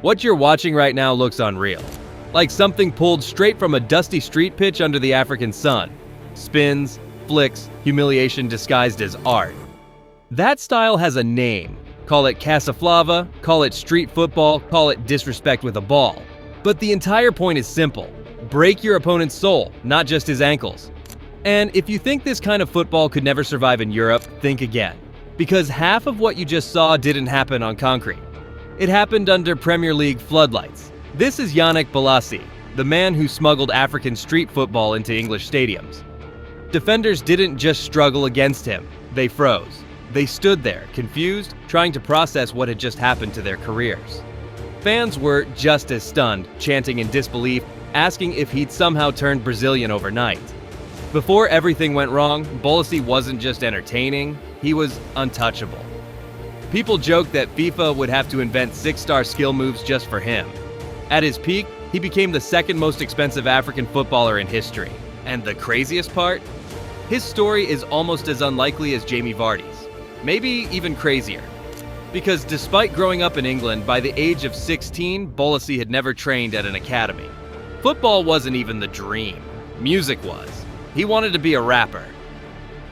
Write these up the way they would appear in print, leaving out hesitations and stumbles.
What you're watching right now looks unreal. Like something pulled straight from a dusty street pitch under the African sun. Spins, flicks, humiliation disguised as art. That style has a name. Call it Casaflava, call it street football, call it disrespect with a ball. But the entire point is simple. Break your opponent's soul, not just his ankles. And if you think this kind of football could never survive in Europe, think again. Because half of what you just saw didn't happen on concrete. It happened under Premier League floodlights. This is Yannick Bolasie, the man who smuggled African street football into English stadiums. Defenders didn't just struggle against him, they froze. They stood there, confused, trying to process what had just happened to their careers. Fans were just as stunned, chanting in disbelief, asking if he'd somehow turned Brazilian overnight. Before everything went wrong, Bolasie wasn't just entertaining, he was untouchable. People joked that FIFA would have to invent 6-star skill moves just for him. At his peak, he became the second most expensive African footballer in history. And the craziest part? His story is almost as unlikely as Jamie Vardy's. Maybe even crazier. Because despite growing up in England, by the age of 16, Bolasie had never trained at an academy. Football wasn't even the dream. Music was. He wanted to be a rapper.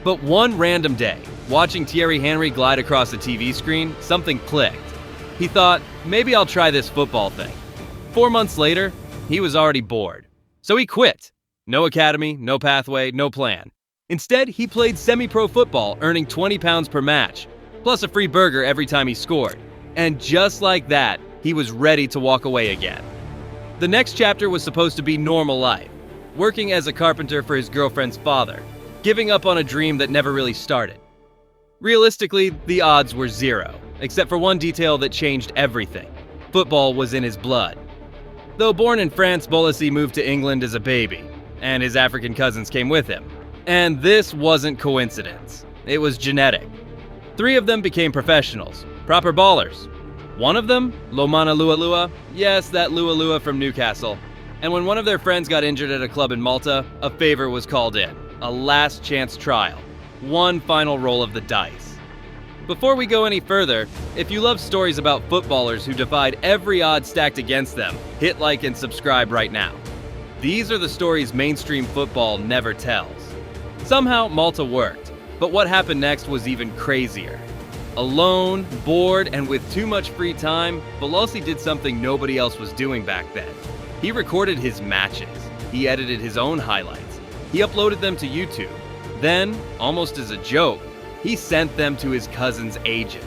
But one random day, watching Thierry Henry glide across the TV screen, something clicked. He thought, maybe I'll try this football thing. 4 months later, he was already bored. So he quit. No academy, no pathway, no plan. Instead, he played semi-pro football, earning £20 per match, plus a free burger every time he scored. And just like that, he was ready to walk away again. The next chapter was supposed to be normal life, working as a carpenter for his girlfriend's father, giving up on a dream that never really started. Realistically, the odds were zero, except for one detail that changed everything. Football was in his blood. Though born in France, Bolasie moved to England as a baby, and his African cousins came with him. And this wasn't coincidence. It was genetic. 3 of them became professionals, proper ballers. One of them, Lomana Lualua, yes, that Lualua from Newcastle. And when one of their friends got injured at a club in Malta, a favor was called in. A last chance trial. One final roll of the dice. Before we go any further, if you love stories about footballers who defied every odd stacked against them, hit like and subscribe right now. These are the stories mainstream football never tells. Somehow, Malta worked, but what happened next was even crazier. Alone, bored, and with too much free time, Bolasie did something nobody else was doing back then. He recorded his matches. He edited his own highlights. He uploaded them to YouTube. Then, almost as a joke, he sent them to his cousin's agent.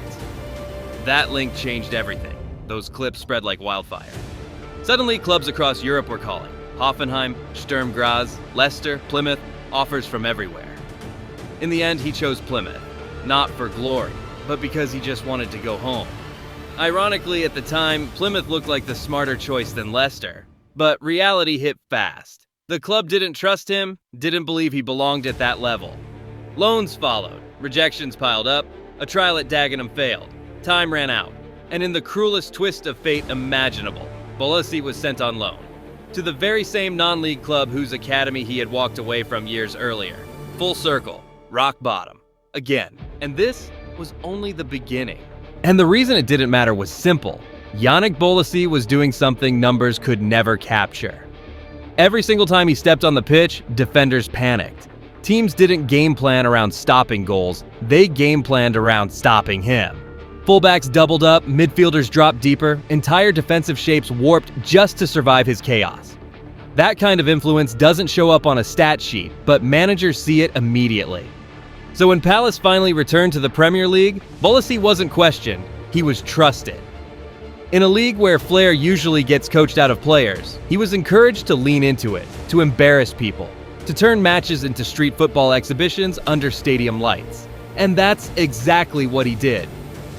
That link changed everything. Those clips spread like wildfire. Suddenly, clubs across Europe were calling. Hoffenheim, Sturm Graz, Leicester, Plymouth, offers from everywhere. In the end, he chose Plymouth. Not for glory, but because he just wanted to go home. Ironically, at the time, Plymouth looked like the smarter choice than Leicester. But reality hit fast. The club didn't trust him, didn't believe he belonged at that level. Loans followed, rejections piled up, a trial at Dagenham failed, time ran out, and in the cruelest twist of fate imaginable, Bolasie was sent on loan to the very same non-league club whose academy he had walked away from years earlier. Full circle, rock bottom, again. And this was only the beginning. And the reason it didn't matter was simple. Yannick Bolasie was doing something numbers could never capture. Every single time he stepped on the pitch, defenders panicked. Teams didn't game plan around stopping goals, they game planned around stopping him. Fullbacks doubled up, midfielders dropped deeper, entire defensive shapes warped just to survive his chaos. That kind of influence doesn't show up on a stat sheet, but managers see it immediately. So when Palace finally returned to the Premier League, Bolasie wasn't questioned, he was trusted. In a league where flair usually gets coached out of players, he was encouraged to lean into it, to embarrass people, to turn matches into street football exhibitions under stadium lights. And that's exactly what he did.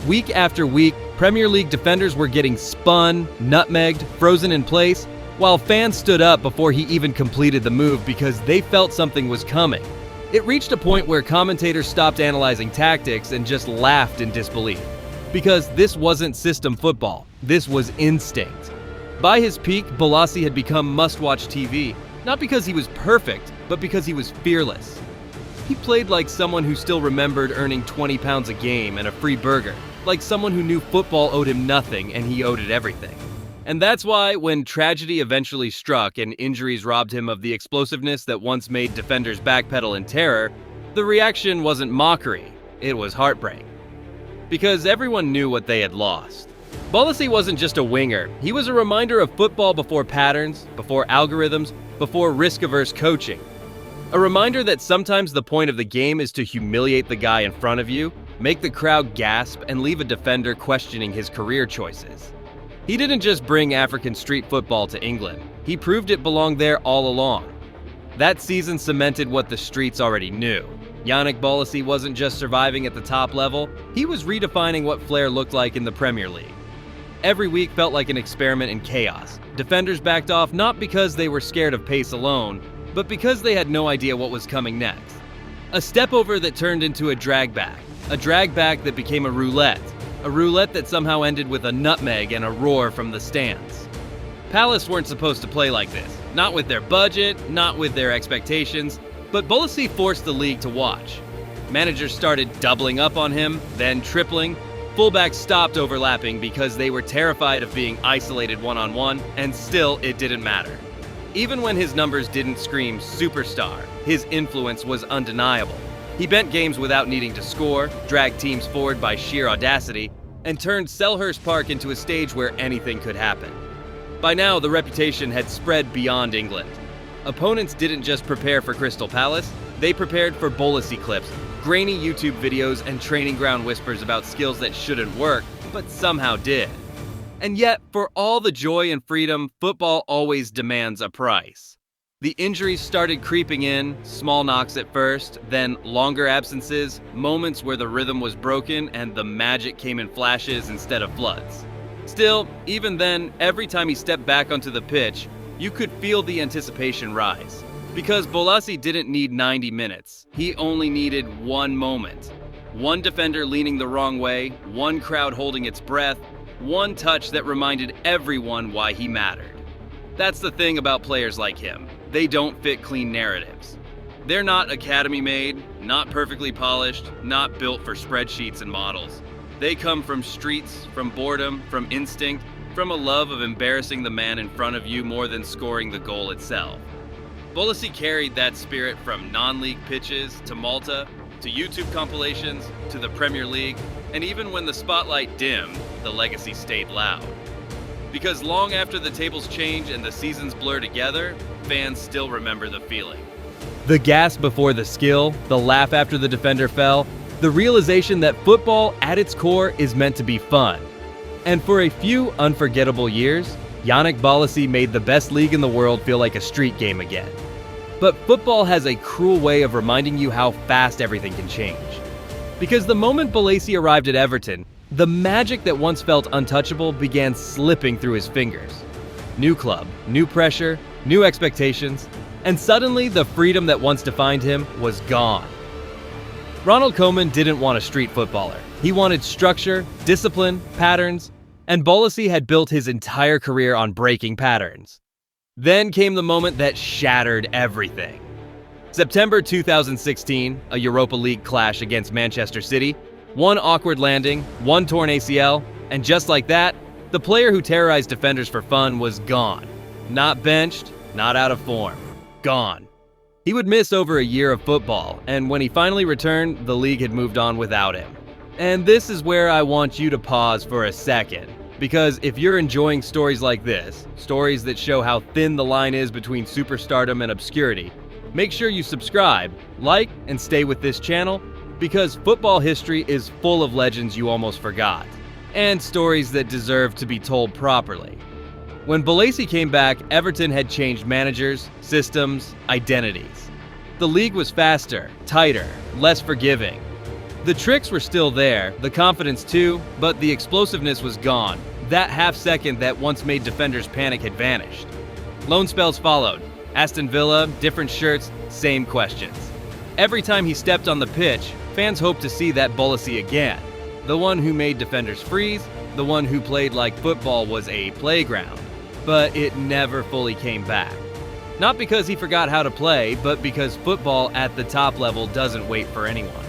Week after week, Premier League defenders were getting spun, nutmegged, frozen in place, while fans stood up before he even completed the move because they felt something was coming. It reached a point where commentators stopped analyzing tactics and just laughed in disbelief. Because this wasn't system football, this was instinct. By his peak, Bolasie had become must-watch TV, not because he was perfect, but because he was fearless. He played like someone who still remembered earning £20 a game and a free burger, like someone who knew football owed him nothing and he owed it everything. And that's why, when tragedy eventually struck and injuries robbed him of the explosiveness that once made defenders backpedal in terror, the reaction wasn't mockery, it was heartbreak. Because everyone knew what they had lost. Bolasie wasn't just a winger, he was a reminder of football before patterns, before algorithms, before risk-averse coaching. A reminder that sometimes the point of the game is to humiliate the guy in front of you, make the crowd gasp, and leave a defender questioning his career choices. He didn't just bring African street football to England, he proved it belonged there all along. That season cemented what the streets already knew. Yannick Bolasie wasn't just surviving at the top level, he was redefining what flair looked like in the Premier League. Every week felt like an experiment in chaos. Defenders backed off not because they were scared of pace alone, but because they had no idea what was coming next. A step over that turned into a drag back that became a roulette that somehow ended with a nutmeg and a roar from the stands. Palace weren't supposed to play like this, not with their budget, not with their expectations, but Bolasie forced the league to watch. Managers started doubling up on him, then tripling. Fullbacks stopped overlapping because they were terrified of being isolated one-on-one, and still it didn't matter. Even when his numbers didn't scream superstar, his influence was undeniable. He bent games without needing to score, dragged teams forward by sheer audacity, and turned Selhurst Park into a stage where anything could happen. By now, the reputation had spread beyond England. Opponents didn't just prepare for Crystal Palace, they prepared for Bolasie clips, grainy YouTube videos, and training ground whispers about skills that shouldn't work, but somehow did. And yet, for all the joy and freedom, football always demands a price. The injuries started creeping in, small knocks at first, then longer absences, moments where the rhythm was broken and the magic came in flashes instead of floods. Still, even then, every time he stepped back onto the pitch, you could feel the anticipation rise. Because Bolasie didn't need 90 minutes, he only needed one moment. One defender leaning the wrong way, one crowd holding its breath, one touch that reminded everyone why he mattered. That's the thing about players like him. They don't fit clean narratives. They're not academy-made, not perfectly polished, not built for spreadsheets and models. They come from streets, from boredom, from instinct, from a love of embarrassing the man in front of you more than scoring the goal itself. Bolasie carried that spirit from non-league pitches to Malta, to YouTube compilations, to the Premier League, and even when the spotlight dimmed, the legacy stayed loud. Because long after the tables change and the seasons blur together, fans still remember the feeling. The gasp before the skill, the laugh after the defender fell, the realization that football at its core is meant to be fun. And for a few unforgettable years, Yannick Bolasie made the best league in the world feel like a street game again. But football has a cruel way of reminding you how fast everything can change. Because the moment Bolasie arrived at Everton, the magic that once felt untouchable began slipping through his fingers. New club, new pressure, new expectations, and suddenly the freedom that once defined him was gone. Ronald Koeman didn't want a street footballer. He wanted structure, discipline, patterns, and Bolasie had built his entire career on breaking patterns. Then came the moment that shattered everything. September 2016, a Europa League clash against Manchester City, one awkward landing, one torn ACL, and just like that, the player who terrorized defenders for fun was gone. Not benched, not out of form. Gone. He would miss over a year of football, and when he finally returned, the league had moved on without him. And this is where I want you to pause for a second. Because if you're enjoying stories like this, stories that show how thin the line is between superstardom and obscurity, make sure you subscribe, like, and stay with this channel, because football history is full of legends you almost forgot, and stories that deserve to be told properly. When Bolasie came back, Everton had changed managers, systems, identities. The league was faster, tighter, less forgiving. The tricks were still there, the confidence too, but the explosiveness was gone. That half second that once made defenders panic had vanished. Loan spells followed. Aston Villa, different shirts, same questions. Every time he stepped on the pitch, fans hoped to see that Bolasie again. The one who made defenders freeze, the one who played like football was a playground. But it never fully came back. Not because he forgot how to play, but because football at the top level doesn't wait for anyone.